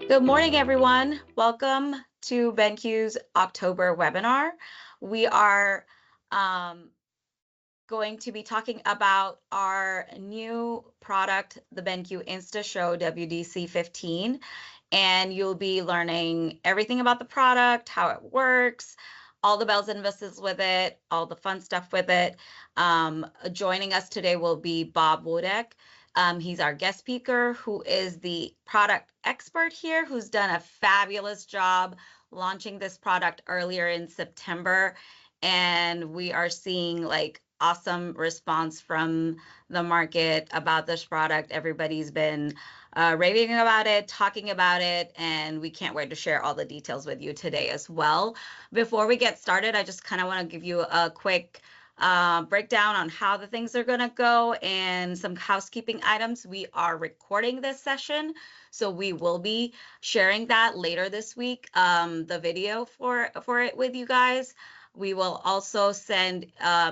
Good morning, everyone. Welcome to BenQ's October webinar. We are going to be talking about our new product, the BenQ InstaShow WDC15, and you'll be learning everything about the product, how it works, all the bells and whistles with it, all the fun stuff with it. Joining us today will be Bob Wudeck. He's our guest speaker, who is the product expert here, who's done a fabulous job launching this product earlier in September. And we are seeing like awesome response from the market about this product. Everybody's been raving about it, talking about it, and we can't wait to share all the details with you today as well. Before we get started, I just kind of want to give you a quick breakdown on how the things are going to go and some housekeeping items. We are recording this session, so we will be sharing that later this week, the video for it with you guys. We will also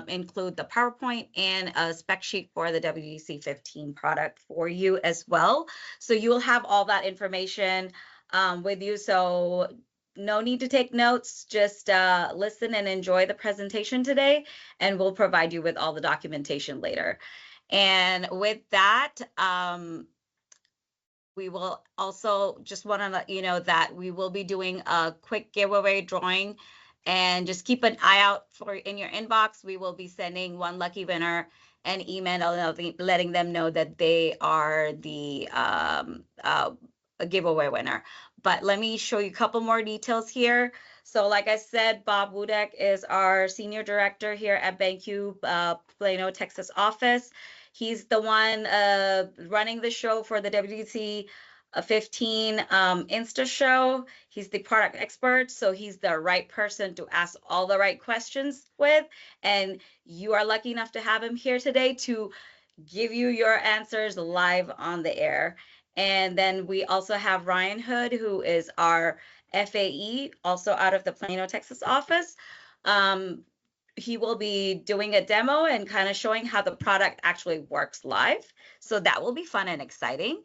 include the PowerPoint and a spec sheet for the WDC15 product for you as well. So you will have all that information with you. So no need to take notes, just listen and enjoy the presentation today, and we'll provide you with all the documentation later. And with that, we will also just want to let you know that we will be doing a quick giveaway drawing, and just keep an eye out for in your inbox. We will be sending one lucky winner an email letting them know that they are the giveaway winner. But let me show you a couple more details here. So like I said, Bob Wudeck is our senior director here at BenQ Plano, Texas office. He's the one running the show for the WDC15 InstaShow. He's the product expert, so he's the right person to ask all the right questions with. And you are lucky enough to have him here today to give you your answers live on the air. And then we also have Ryan Hood, who is our FAE, also out of the Plano, Texas office. He will be doing a demo and kind of showing how the product actually works live. So that will be fun and exciting.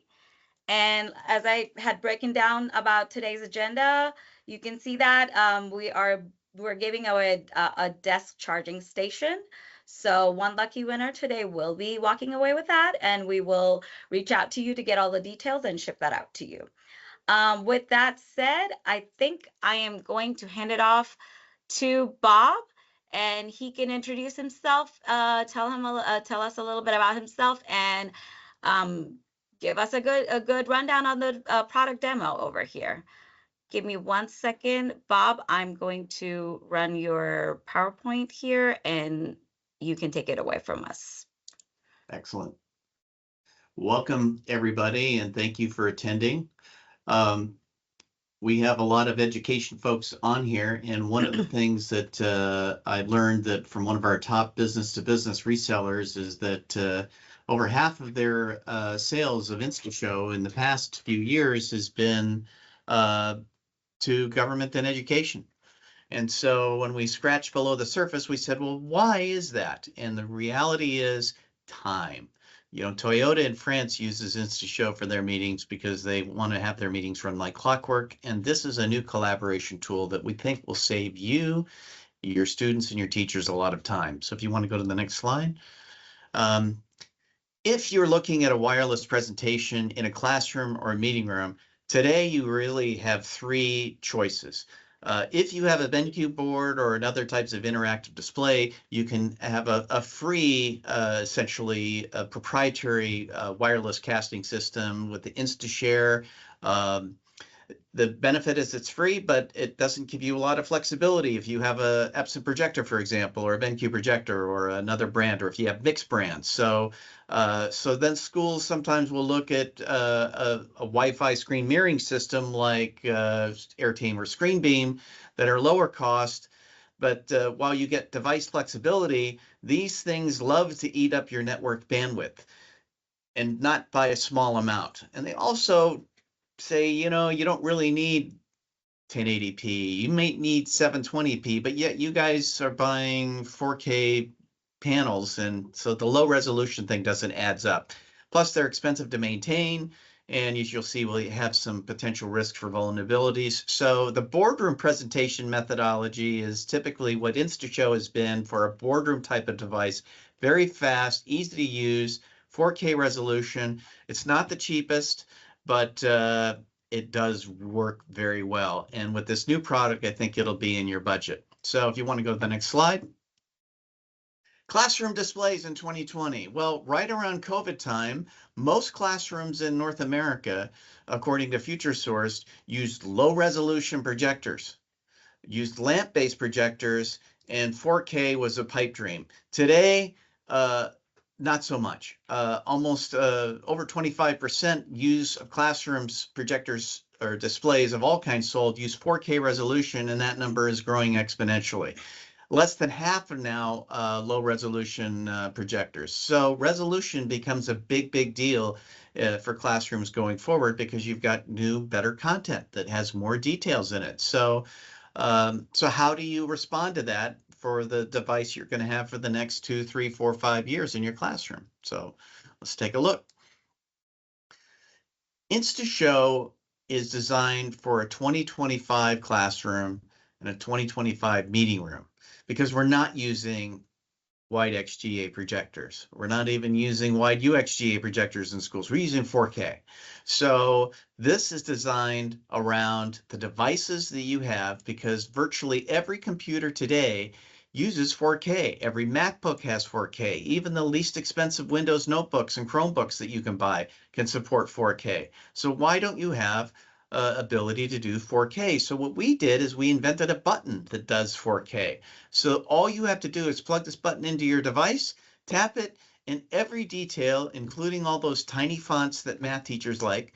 And as I had broken down about today's agenda, you can see that we're giving away a desk charging station. So one lucky winner today will be walking away with that, and we will reach out to you to get all the details and ship that out to you. With that said, I think I am going to hand it off to Bob, and he can introduce himself, tell us a little bit about himself, and give us a good rundown on the product demo over here. Give me 1 second, Bob. I'm going to run your PowerPoint here, and you can take it away from us. Excellent. Welcome, everybody, and thank you for attending. We have a lot of education folks on here, and one of the things that I learned that from one of our top business-to-business resellers is that over half of their sales of InstaShow in the past few years has been to government and education. And so when we scratched below the surface, we said, well, why is that? And the reality is time. You know, Toyota in France uses InstaShow for their meetings because they want to have their meetings run like clockwork. And this is a new collaboration tool that we think will save you, your students, and your teachers a lot of time. So if you want to go to the next slide. If you're looking at a wireless presentation in a classroom or a meeting room, today you really have three choices. If you have a BenQ board or another types of interactive display, you can have a free, essentially a proprietary wireless casting system with the InstaShare. The benefit is it's free, but it doesn't give you a lot of flexibility if you have a Epson projector, for example, or a BenQ projector or another brand, or if you have mixed brands. So then schools sometimes will look at a Wi-Fi screen mirroring system like AirTame or ScreenBeam that are lower cost. But while you get device flexibility, these things love to eat up your network bandwidth, and not by a small amount. And they also say, you know, you don't really need 1080p. You may need 720p, but yet you guys are buying 4K panels, and so the low resolution thing doesn't adds up. Plus, they're expensive to maintain, And as you'll see, we have some potential risk for vulnerabilities. So the boardroom presentation methodology is typically what InstaShow has been for a boardroom type of device. Very fast, easy to use, 4K resolution. It's not the cheapest, but it does work very well. And with this new product, I think it'll be in your budget. So if you want to go to the next slide. Classroom displays in 2020. Well, right around COVID time, most classrooms in North America, according to FutureSource, used low resolution projectors, used lamp-based projectors, and 4K was a pipe dream. Today, not so much. Almost over 25% use of classrooms, projectors, or displays of all kinds sold use 4K resolution, and that number is growing exponentially. Less than half are now low resolution projectors. So resolution becomes a big deal for classrooms going forward because you've got new, better content that has more details in it. So, so how do you respond to that for the device you're going to have for the next 2, 3, 4, 5 years in your classroom? So let's take a look. InstaShow is designed for a 2025 classroom and a 2025 meeting room, because we're not using wide XGA projectors. We're not even using wide UXGA projectors in schools. We're using 4K. So this is designed around the devices that you have, because virtually every computer today uses 4K. Every MacBook has 4K. Even the least expensive Windows notebooks and Chromebooks that you can buy can support 4K. So why don't you have ability to do 4K? So what we did is we invented a button that does 4K. So all you have to do is plug this button into your device, tap it, and every detail, including all those tiny fonts that math teachers like,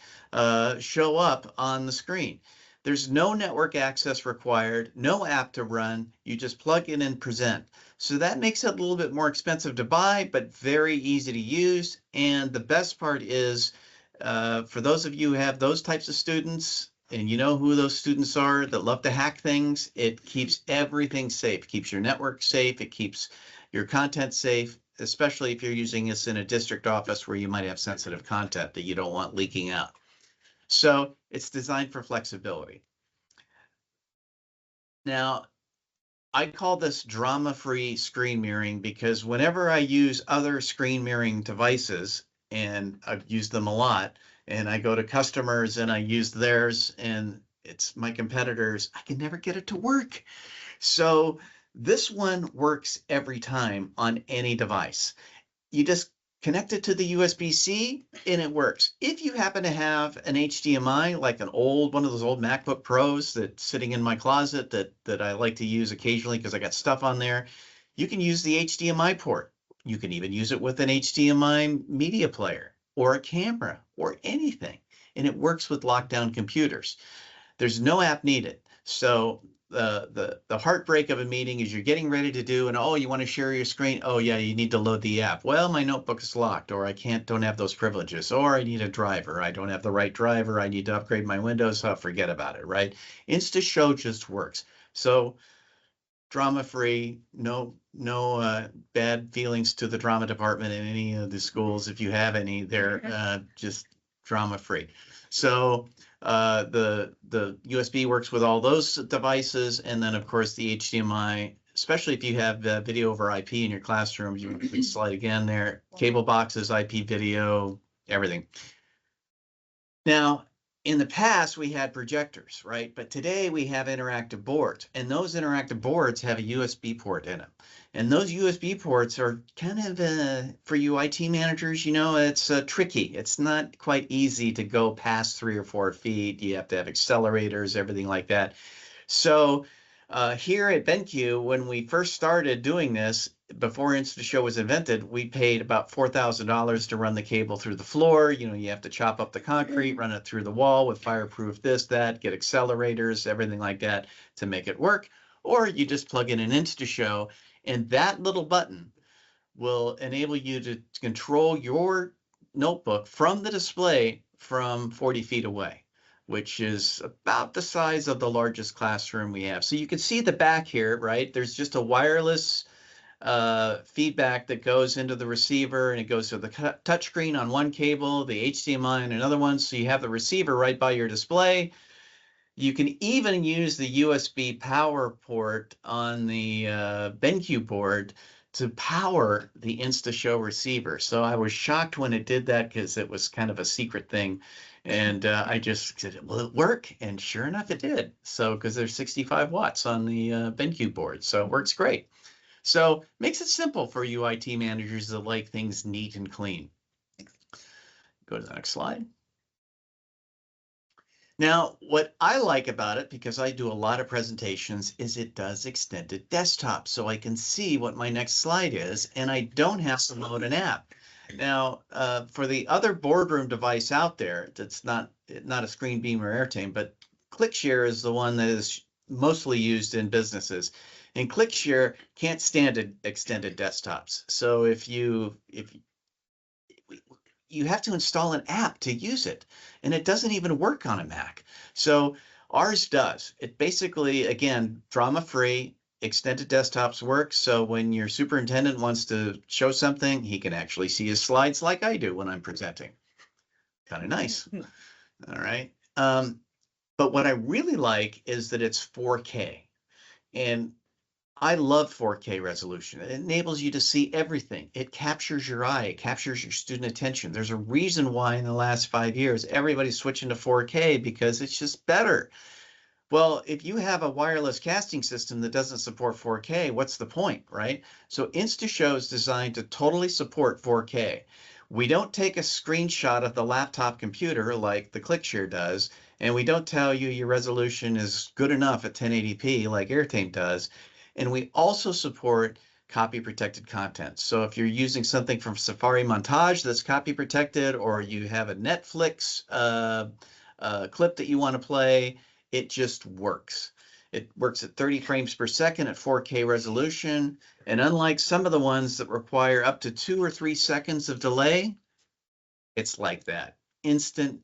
show up on the screen. There's no network access required, no app to run. You just plug in and present. So that makes it a little bit more expensive to buy, but very easy to use. And the best part is, for those of you who have those types of students, and you know who those students are that love to hack things, it keeps everything safe. It keeps your network safe. It keeps your content safe, especially if you're using this in a district office where you might have sensitive content that you don't want leaking out. So it's designed for flexibility. Now, I call this drama-free screen mirroring because whenever I use other screen mirroring devices, and I've used them a lot, and I go to customers and I use theirs and it's my competitors, I can never get it to work. So this one works every time on any device. You just connect it to the USB-C and it works. If you happen to have an HDMI, like one of those old MacBook Pros that's sitting in my closet that I like to use occasionally because I got stuff on there, you can use the HDMI port. You can even use it with an HDMI media player or a camera or anything, and it works with lockdown computers. There's no app needed. So the heartbreak of a meeting is you're getting ready to do, and oh, you want to share your screen. Oh yeah, you need to load the app. Well, my notebook is locked, or I don't have those privileges, or I need a driver. I don't have the right driver. I need to upgrade my Windows. So forget about it, right? InstaShow just works. So drama-free, no bad feelings to the drama department in any of the schools. If you have any, they're just drama-free. So the USB works with all those devices, and then of course the HDMI, especially if you have video over IP in your classroom. You can slide again there, cable boxes, IP video, everything. Now, in the past, we had projectors, right? But today we have interactive boards, and those interactive boards have a USB port in them. And those USB ports are kind of, for you IT managers, you know, it's tricky. It's not quite easy to go past 3 or 4 feet. You have to have accelerators, everything like that. So here at BenQ, when we first started doing this, before InstaShow was invented, we paid about $4,000 to run the cable through the floor. You know, you have to chop up the concrete, run it through the wall with fireproof this, that, get accelerators, everything like that to make it work. Or you just plug in an InstaShow, and that little button will enable you to control your notebook from the display from 40 feet away, which is about the size of the largest classroom we have. So you can see the back here, right? There's just a wireless feedback that goes into the receiver, and it goes to the touchscreen on one cable, the HDMI on another one. So you have the receiver right by your display. You can even use the USB power port on the BenQ board to power the InstaShow receiver. So I was shocked when it did that because it was kind of a secret thing. And I just said, will it work? And sure enough, it did. So because there's 65 watts on the BenQ board. So it works great. So makes it simple for you IT managers that like things neat and clean. Go to the next slide. Now, what I like about it, because I do a lot of presentations, is it does extended desktop, so I can see what my next slide is, and I don't have to load an app. Now, for the other boardroom device out there, that's not a Screen Beam or Airtame, but ClickShare is the one that is mostly used in businesses. And ClickShare can't stand extended desktops. So if you have to install an app to use it, and it doesn't even work on a Mac. So ours does. It basically, again, drama-free, extended desktops work. So when your superintendent wants to show something, he can actually see his slides like I do when I'm presenting. Kind of nice. All right. But what I really like is that it's 4K. And I love 4K resolution. It enables you to see everything. It captures your eye. It captures your student attention. There's a reason why in the last 5 years, everybody's switching to 4K because it's just better. Well, if you have a wireless casting system that doesn't support 4K, what's the point, right? So InstaShow is designed to totally support 4K. We don't take a screenshot of the laptop computer like the ClickShare does, and we don't tell you your resolution is good enough at 1080p like Airtame does. And we also support copy protected content. So if you're using something from Safari Montage that's copy protected, or you have a Netflix clip that you want to play, it just works. It works at 30 frames per second at 4K resolution. And unlike some of the ones that require up to 2 or 3 seconds of delay, it's like that. Instant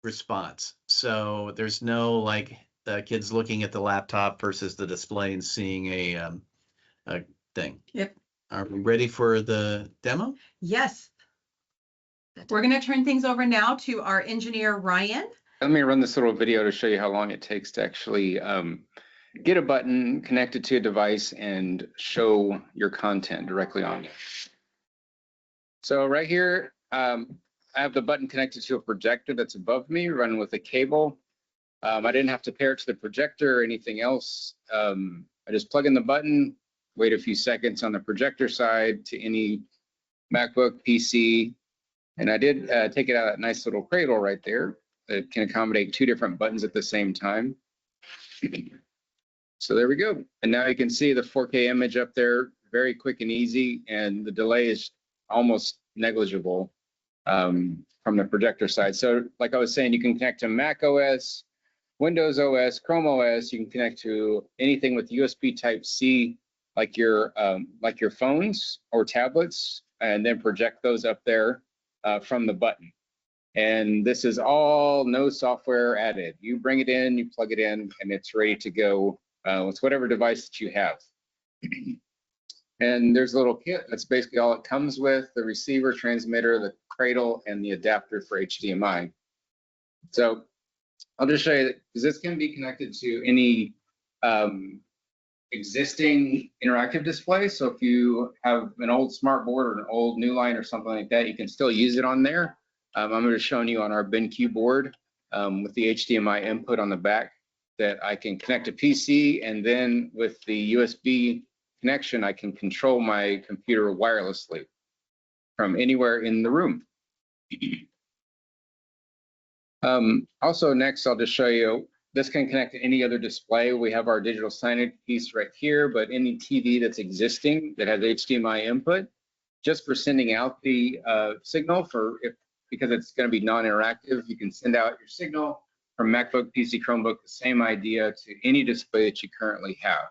response. So there's no like kids looking at the laptop versus the display and seeing a thing. Yep. Are we ready for the demo? Yes. We're going to turn things over now to our engineer, Ryan. Let me run this little video to show you how long it takes to actually get a button connected to a device and show your content directly on it. So right here, I have the button connected to a projector that's above me, running with a cable. I didn't have to pair it to the projector or anything else. I just plug in the button, wait a few seconds on the projector side to any MacBook, PC, and I did take it out of that nice little cradle right there. It can accommodate 2 different buttons at the same time. So there we go. And now you can see the 4K image up there, very quick and easy, and the delay is almost negligible from the projector side. So like I was saying, you can connect to Mac OS, Windows OS, Chrome OS. You can connect to anything with USB Type-C, like your phones or tablets, and then project those up there from the button. And this is all no software added. You bring it in, you plug it in, and it's ready to go with whatever device that you have. And there's a little kit. That's basically all it comes with: the receiver, transmitter, the cradle, and the adapter for HDMI. So I'll just show you that, because this can be connected to any existing interactive display. So if you have an old smart board or an old new line or something like that, you can still use it on there. I'm going to show you on our BenQ board with the HDMI input on the back that I can connect to PC, and then with the USB connection, I can control my computer wirelessly from anywhere in the room. Also, next, I'll just show you, this can connect to any other display. We have our digital signage piece right here, but any TV that's existing that has HDMI input, just for sending out the signal because it's going to be non-interactive, you can send out your signal from MacBook, PC, Chromebook, the same idea to any display that you currently have.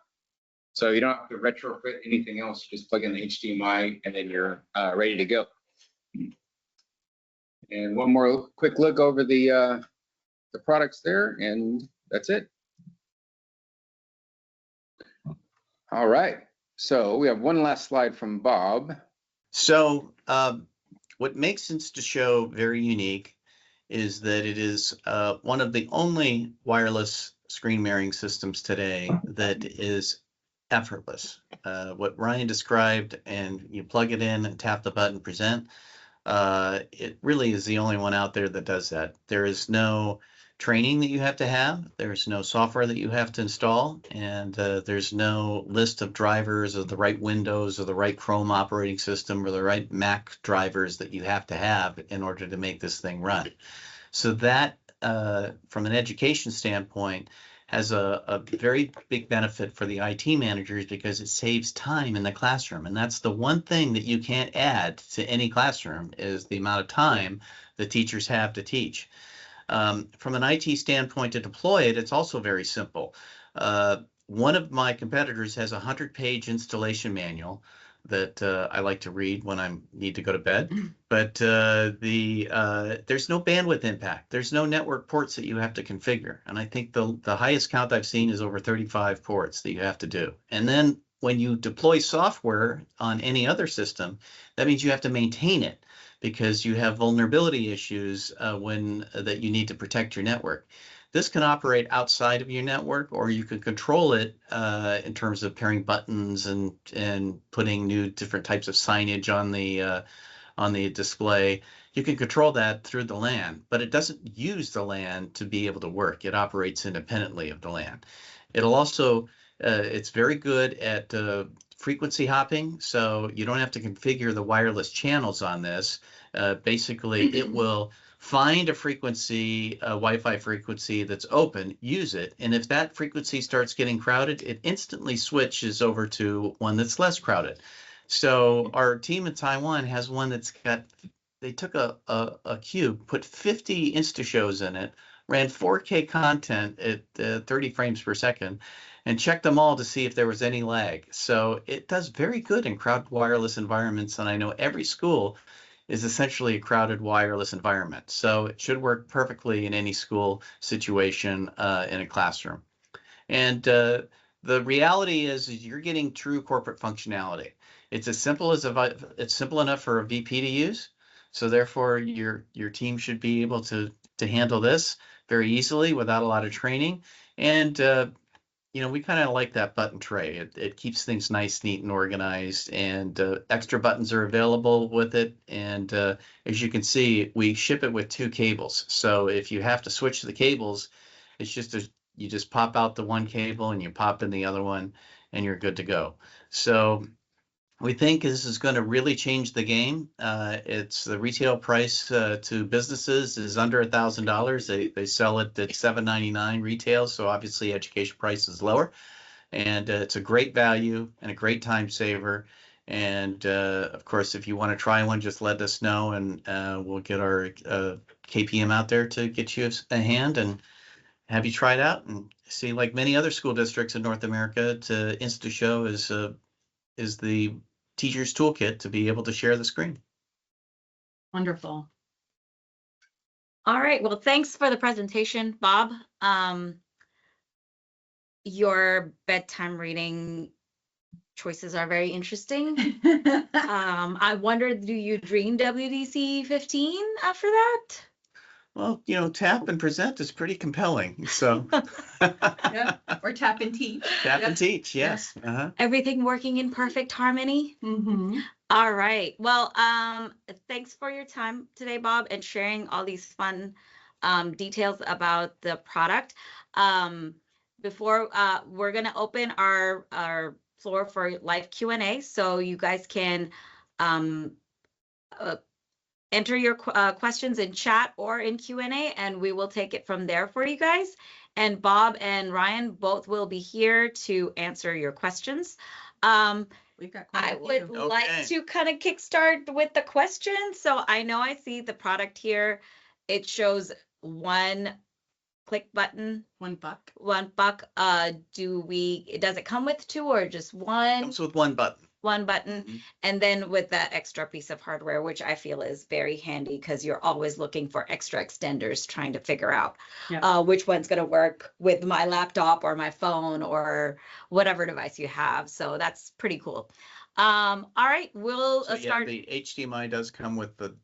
So you don't have to retrofit anything else, you just plug in the HDMI and then you're ready to go. And one more quick look over the products there, and that's it. All right, So we have one last slide from Bob. So what makes InstaShow very unique is that it is one of the only wireless screen mirroring systems today that is effortless. What Ryan described, and you plug it in and tap the button, present, it really is the only one out there that does that. There is no training that you have to have. There's no software that you have to install, and there's no list of drivers or the right Windows or the right Chrome operating system or the right Mac drivers that you have to have in order to make this thing run. So that, from an education standpoint, has a very big benefit for the IT managers because it saves time in the classroom. And that's the one thing that you can't add to any classroom is the amount of time the teachers have to teach. From an IT standpoint to deploy it, it's also very simple. One of my competitors has a 100-page installation manual that I like to read when I need to go to bed. But there's no bandwidth impact. There's no network ports that you have to configure. And I think the highest count I've seen is over 35 ports that you have to do. And then when you deploy software on any other system, that means you have to maintain it because you have vulnerability issues that you need to protect your network. This can operate outside of your network, or you can control it in terms of pairing buttons and putting new different types of signage on the display. You can control that through the LAN, but it doesn't use the LAN to be able to work. It operates independently of the LAN. It'll also, it's very good at frequency hopping, so you don't have to configure the wireless channels on this. Basically, it will find a frequency, a Wi-Fi frequency that's open, use it, and if that frequency starts getting crowded, it instantly switches over to one that's less crowded. So our team in Taiwan has one that's got, they took a cube, put 50 InstaShows in it, ran 4K content at 30 frames per second, and checked them all to see if there was any lag. So it does very good in crowded wireless environments, and I know every school is essentially a crowded wireless environment. So it should work perfectly in any school situation in a classroom. And the reality is you're getting true corporate functionality. It's as simple as it's simple enough for a VP to use. So therefore, your team should be able to handle this very easily without a lot of training. And we kind of like that button tray. It keeps things nice, neat, and organized, and extra buttons are available with it. And as you can see, we ship it with 2 cables. So if you have to switch the cables, it's just you just pop out the one cable and you pop in the other one, and you're good to go. So we think this is going to really change the game. It's the retail price to businesses is under $1,000. They sell it at $7.99 retail, so obviously education price is lower. And it's a great value and a great time saver. And of course, if you want to try one, just let us know, and we'll get our KPM out there to get you a hand and have you try it out and see. Like many other school districts in North America, InstaShow is the teacher's toolkit to be able to share the screen. Wonderful. All right. Well, thanks for the presentation, Bob. Your bedtime reading choices are very interesting. I wonder, do you dream WDC15 after that? Well, tap and present is pretty compelling. So Yeah. Or tap and teach. Tap and teach, yes. Everything working in perfect harmony. Mm-hmm. All right. Well, thanks for your time today, Bob, and sharing all these fun details about the product. Before we're going to open our floor for live Q&A, so you guys can enter your questions in chat or in Q&A, and we will take it from there for you guys. And Bob and Ryan both will be here to answer your questions. We've got I would like to kind of kickstart with the questions. So I know I see the product here. It shows one click button. $1. $1. Does it come with 2 or just one? Comes with 1 button. one button, Mhm. and then with that extra piece of hardware, which I feel is very handy because you're always looking for extra extenders trying to figure out Yeah. which one's going to work with my laptop or my phone or whatever device you have. So that's pretty cool. All right, we'll So yeah, start. the HDMI does come with the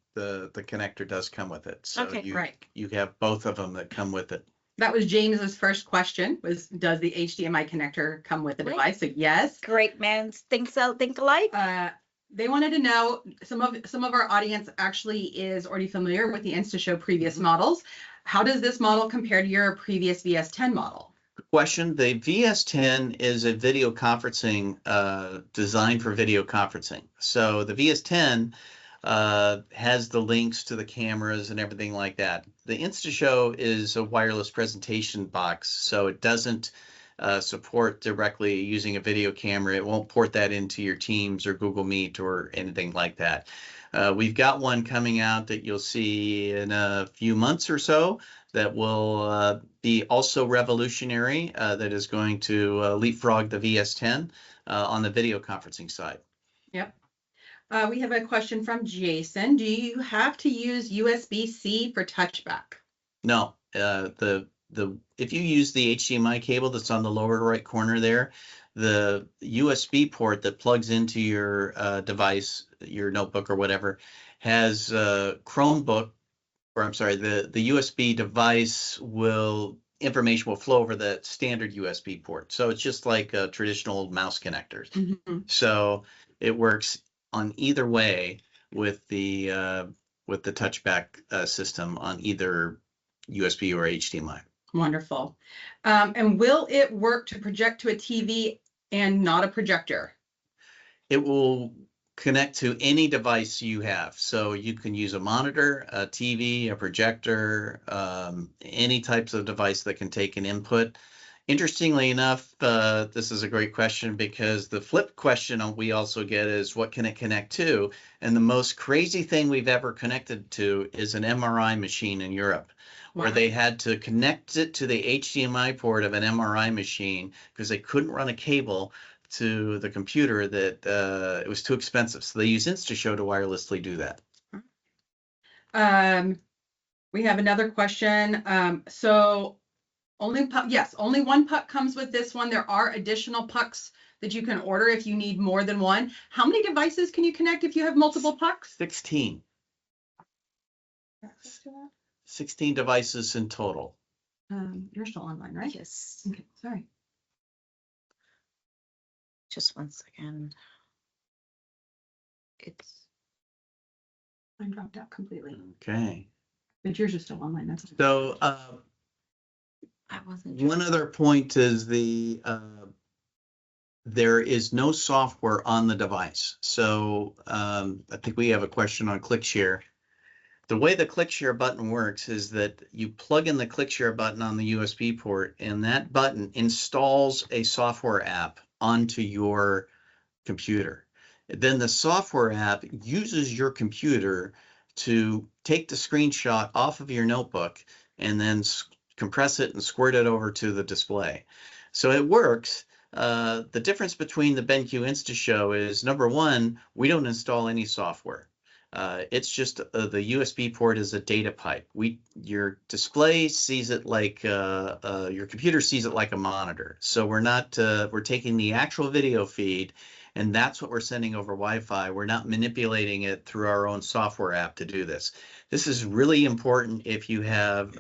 connector does come with it. So Okay, right. you have both of them that come with it. That was James's first question, was does the HDMI connector come with the Great. device? So yes. Great man, think alike. They wanted to know, some of our audience actually is already familiar with the InstaShow previous models. How does this model compare to your previous VS10 model? Question. The VS10 is a video conferencing designed for video conferencing. So the VS10 has the links to the cameras and everything like that. The InstaShow is a wireless presentation box, so it doesn't support directly using a video camera. It won't port that into your Teams or Google Meet or anything like that. We've got one coming out that you'll see in a few months or so that will be also revolutionary, that is going to leapfrog the VS10 on the video conferencing side. Yep. We have a question from Jason. Do you have to use USB-C for touchback? No, if you use the HDMI cable that's on the lower right corner there, the USB port that plugs into your device, your notebook or whatever, has Chromebook, or I'm sorry, the USB device information will flow over the standard USB port. So it's just like a traditional mouse connectors. Mm-hmm. So it works on either way with the touchback system on either USB or HDMI. Wonderful. And will it work to project to a TV and not a projector? It will connect to any device you have. So you can use a monitor, a TV, a projector, any types of device that can take an input. Interestingly enough, this is a great question, because the flip question we also get is, what can it connect to? And the most crazy thing we've ever connected to is an MRI machine in Europe, where they had to connect it to the HDMI port of an MRI machine because they couldn't run a cable to the computer, that it was too expensive. So they use InstaShow to wirelessly do that. We have another question. So only one puck comes with this one. There are additional pucks that you can order if you need more than one. How many devices can you connect if you have multiple pucks? 16. 16 devices in total. You're still online, right? Yes. Okay, sorry. Just one second. It's Mine dropped out completely. Okay. But yours is still online. That's So I wasn't. one other point is there is no software on the device. So I think we have a question on ClickShare. The way the ClickShare button works is that you plug in the ClickShare button on the USB port, and that button installs a software app onto your computer. Then the software app uses your computer to take the screenshot off of your notebook and then compress it and squirt it over to the display. So it works. The difference between the BenQ InstaShow is, number one, we don't install any software. It's just the USB port is a data pipe. Your display sees it like your computer sees it like a monitor. So we're taking the actual video feed, and that's what we're sending over Wi-Fi. We're not manipulating it through our own software app to do this. This is really important if you have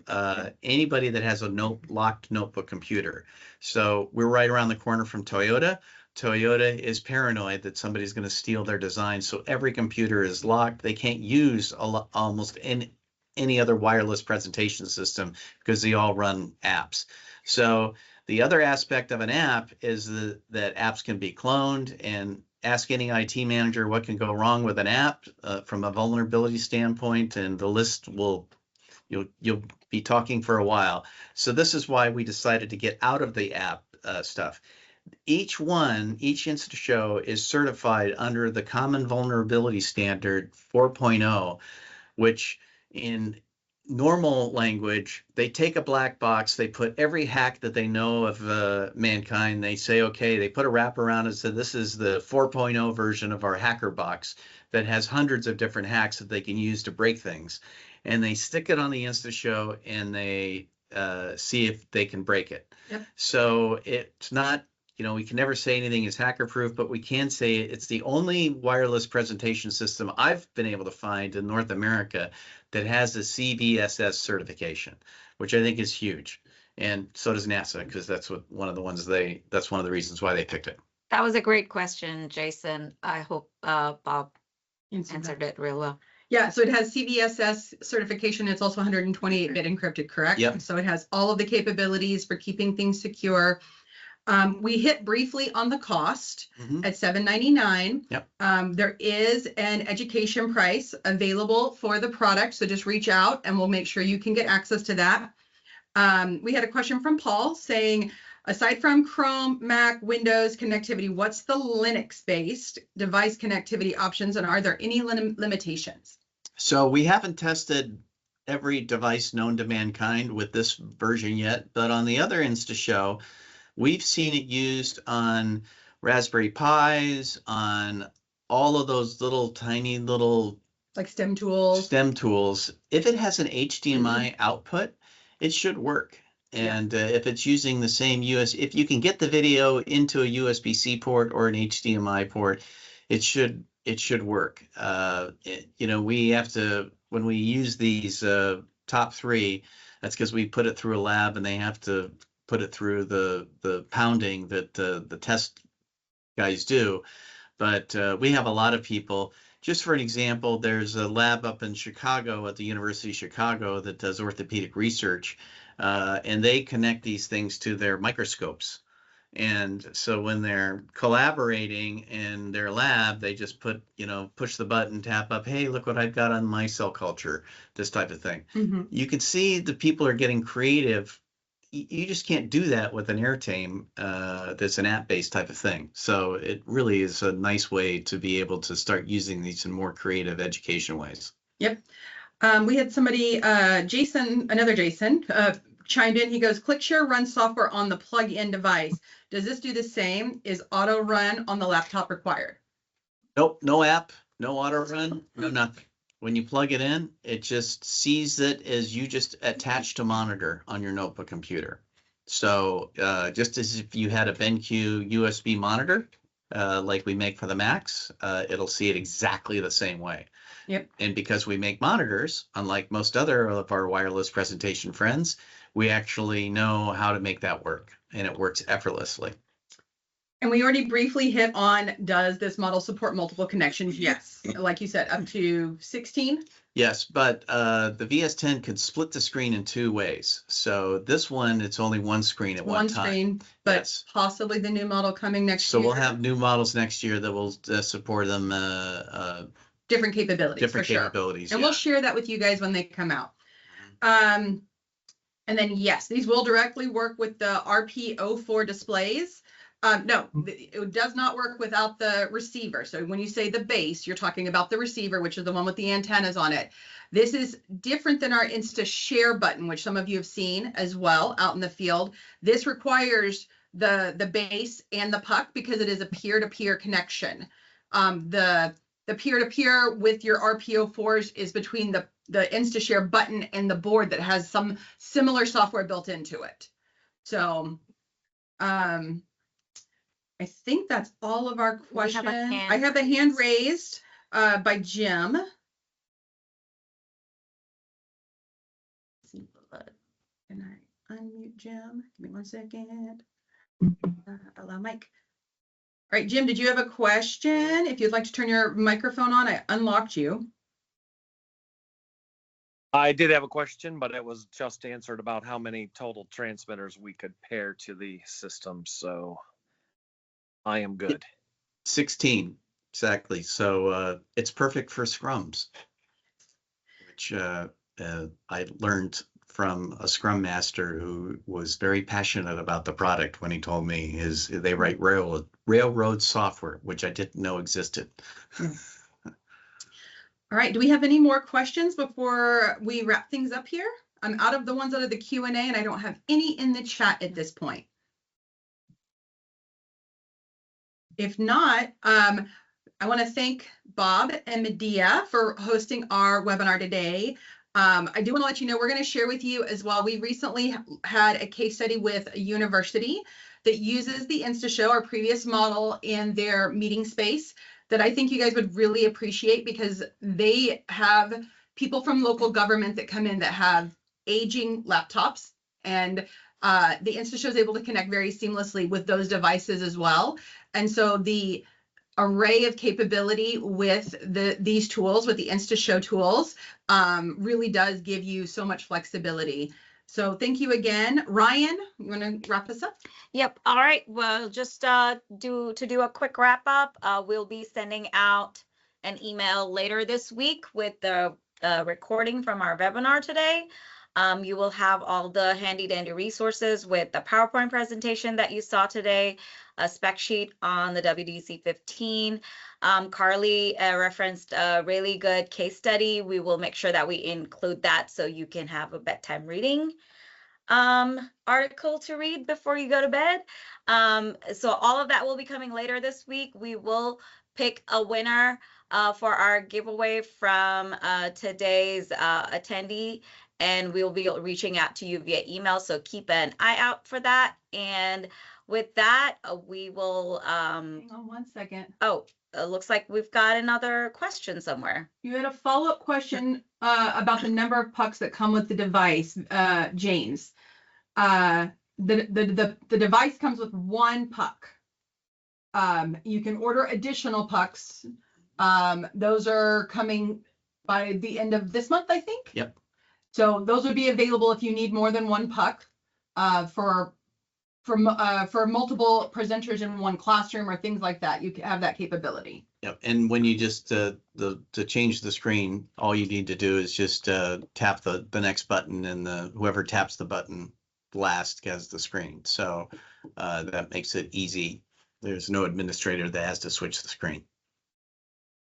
anybody that has a locked notebook computer. So we're right around the corner from Toyota. Toyota is paranoid that somebody's going to steal their design, so every computer is locked. They can't use almost any other wireless presentation system because they all run apps. So the other aspect of an app is that apps can be cloned, and ask any IT manager what can go wrong with an app from a vulnerability standpoint, and the list you'll be talking for a while. So this is why we decided to get out of the app stuff. Each InstaShow is certified under the Common Vulnerability Standard 4.0, which in normal language, they take a black box, they put every hack that they know of mankind. They say, okay, they put a wrap around it. So this is the 4.0 version of our hacker box that has hundreds of different hacks that they can use to break things. And they stick it on the InstaShow and they see if they can break it. Yep. So it's not, we can never say anything is hacker proof, but we can say it's the only wireless presentation system I've been able to find in North America that has a CVSS certification, which I think is huge. And so does NASA, because that's one of the reasons why they picked it. That was a great question, Jason. I hope Bob answered it real well. Yeah, so it has CVSS certification. It's also 128-bit encrypted, correct? Yep. So it has all of the capabilities for keeping things secure. We hit briefly on the cost at $7.99. Yep. There is an education price available for the product, so just reach out and we'll make sure you can get access to that. We had a question from Paul saying, aside from Chrome, Mac, Windows connectivity, what's the Linux-based device connectivity options, and are there any limitations? So we haven't tested every device known to mankind with this version yet, but on the other InstaShow, we've seen it used on Raspberry Pis, on all of those tiny little like STEM tools. If it has an HDMI output, it should work. And if it's using the same if you can get the video into a USB-C port or an HDMI port, it should work. We have to, when we use these top three, that's because we put it through a lab and they have to put it through the pounding that the test guys do. But we have a lot of people. Just for an example, there's a lab up in Chicago at the University of Chicago that does orthopedic research, and they connect these things to their microscopes. And so when they're collaborating in their lab, they just push the button, tap up, hey, look what I've got on my cell culture, this type of thing. You can see the people are getting creative. You just can't do that with an Airtame that's an app-based type of thing. So it really is a nice way to be able to start using these in more creative education ways. Yep. We had somebody, another Jason, chimed in. He goes, ClickShare runs software on the plug-in device. Does this do the same? Is auto run on the laptop required? Nope, no app, no auto run, no nothing. When you plug it in, it just sees it as you just attached a monitor on your notebook computer. So just as if you had a BenQ USB monitor, like we make for the Macs, it'll see it exactly the same way. Yep. And because we make monitors, unlike most other of our wireless presentation friends, we actually know how to make that work, and it works effortlessly. And we already briefly hit on, does this model support multiple connections? Yes. Like you said, up to 16? Yes, but the VS10 could split the screen in two ways. So this one, it's only one screen at one time. One screen, but yes. Possibly the new model coming next year. So we'll have new models next year that will support them. Different capabilities. Different for capabilities. Sure. And we'll share that with you guys when they come out. And then, yes, these will directly work with the RP04 displays. No, it does not work without the receiver. So when you say the base, you're talking about the receiver, which is the one with the antennas on it. This is different than our InstaShare button, which some of you have seen as well out in the field. This requires the base and the puck because it is a peer-to-peer connection. The peer-to-peer with your RP04s is between the InstaShare button and the board that has some similar software built into it. So I think that's all of our questions. I have a hand raised by Jim. Can I unmute Jim? Give me 1 second. Allow mic. All right, Jim, did you have a question? If you'd like to turn your microphone on, I unlocked you. I did have a question, but it was just answered about how many total transmitters we could pair to the system. So I am good. 16, exactly. So it's perfect for scrums, which I learned from a scrum master who was very passionate about the product when he told me they write railroad software, which I didn't know existed. All right, do we have any more questions before we wrap things up here? I'm out of the ones out of the Q&A and I don't have any in the chat at this point. If not, I want to thank Bob and Medea for hosting our webinar today. I do want to let you know, we're going to share with you as well. We recently had a case study with a university that uses the InstaShow, our previous model, in their meeting space that I think you guys would really appreciate, because they have people from local government that come in that have aging laptops, and the InstaShow is able to connect very seamlessly with those devices as well. And so the array of capability with these tools, with the InstaShow tools, really does give you so much flexibility. So thank you again. Ryan, you want to wrap this up? Yep. All right. Well, just do a quick wrap up. We'll be sending out an email later this week with the recording from our webinar today. You will have all the handy dandy resources with the PowerPoint presentation that you saw today, a spec sheet on the WDC15. Carly referenced a really good case study. We will make sure that we include that so you can have a bedtime reading article to read before you go to bed. So all of that will be coming later this week. We will pick a winner for our giveaway from today's attendee, and we'll be reaching out to you via email. So keep an eye out for that. And with that, we will. Hang on one second. Oh, it looks like we've got another question somewhere. You had a follow-up question about the number of pucks that come with the device, James. The device comes with one puck. You can order additional pucks. Those are coming by the end of this month, I think. Yep. So those would be available if you need more than one puck for multiple presenters in one classroom or things like that. You can have that capability. Yep. And when you just to change the screen, all you need to do is just tap the next button, and whoever taps the button last gets the screen. So that makes it easy. There's no administrator that has to switch the screen.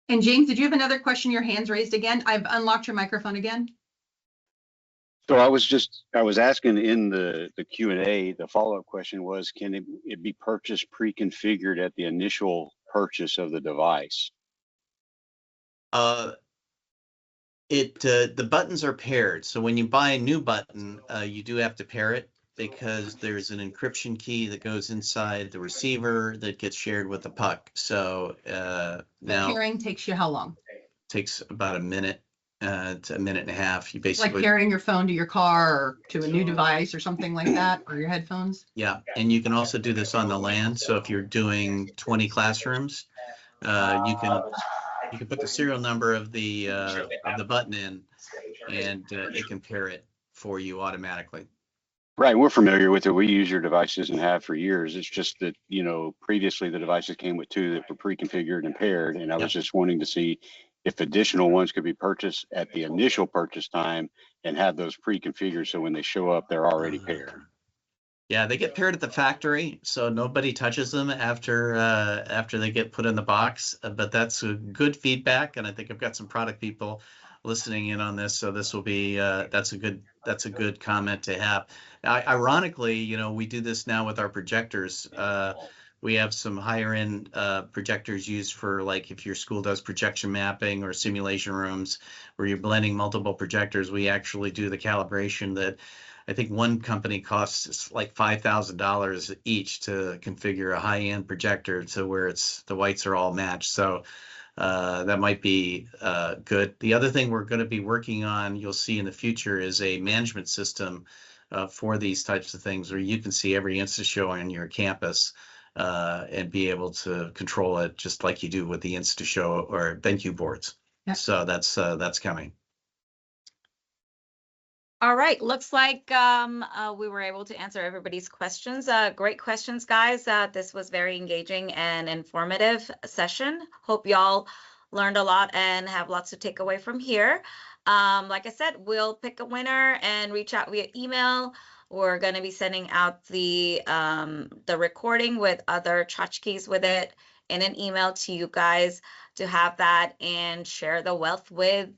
And James, did you have another question? Your hand's raised again. I've unlocked your microphone again. So I was asking in the Q&A, the follow-up question was, can it be purchased pre-configured at the initial purchase of the device? The buttons are paired. So when you buy a new button, you do have to pair it, because there's an encryption key that goes inside the receiver that gets shared with the puck. So now Pairing takes you how long? Takes about a minute to a minute and a half. You basically Like pairing your phone to your car or to a new device or something like that, or your headphones. Yeah, and you can also do this on the LAN. So if you're doing 20 classrooms, you can put the serial number of the button in, and it can pair it for you automatically. Right, we're familiar with it. We use your devices and have for years. It's just that, previously the devices came with two that were pre-configured and paired, and I was just wanting to see if additional ones could be purchased at the initial purchase time and have those pre-configured, so when they show up, they're already paired. Yeah, they get paired at the factory, so nobody touches them after they get put in the box. But that's a good feedback, and I think I've got some product people listening in on this, so this will be that's a good comment to have. Ironically, we do this now with our projectors. We have some higher end projectors used for, like, if your school does projection mapping or simulation rooms where you're blending multiple projectors. We actually do the calibration that I think one company costs like $5,000 each to configure a high end projector to where the whites are all matched. So that might be good. The other thing we're going to be working on, you'll see in the future, is a management system for these types of things, where you can see every InstaShow on your campus and be able to control it just like you do with the InstaShow or BenQ boards. Yep. So that's coming. All right, looks like we were able to answer everybody's questions. Great questions, guys. This was very engaging and informative session. Hope y'all learned a lot and have lots to take away from here. Like I said, we'll pick a winner and reach out via email. We're going to be sending out the recording with other tchotchkes with it in an email to you guys to have that and share the wealth with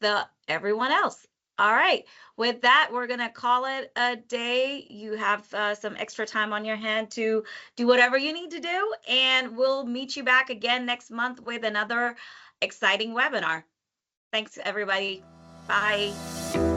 everyone else. All right. With that, we're going to call it a day. You have some extra time on your hand to do whatever you need to do. And we'll meet you back again next month with another exciting webinar. Thanks, everybody. Bye.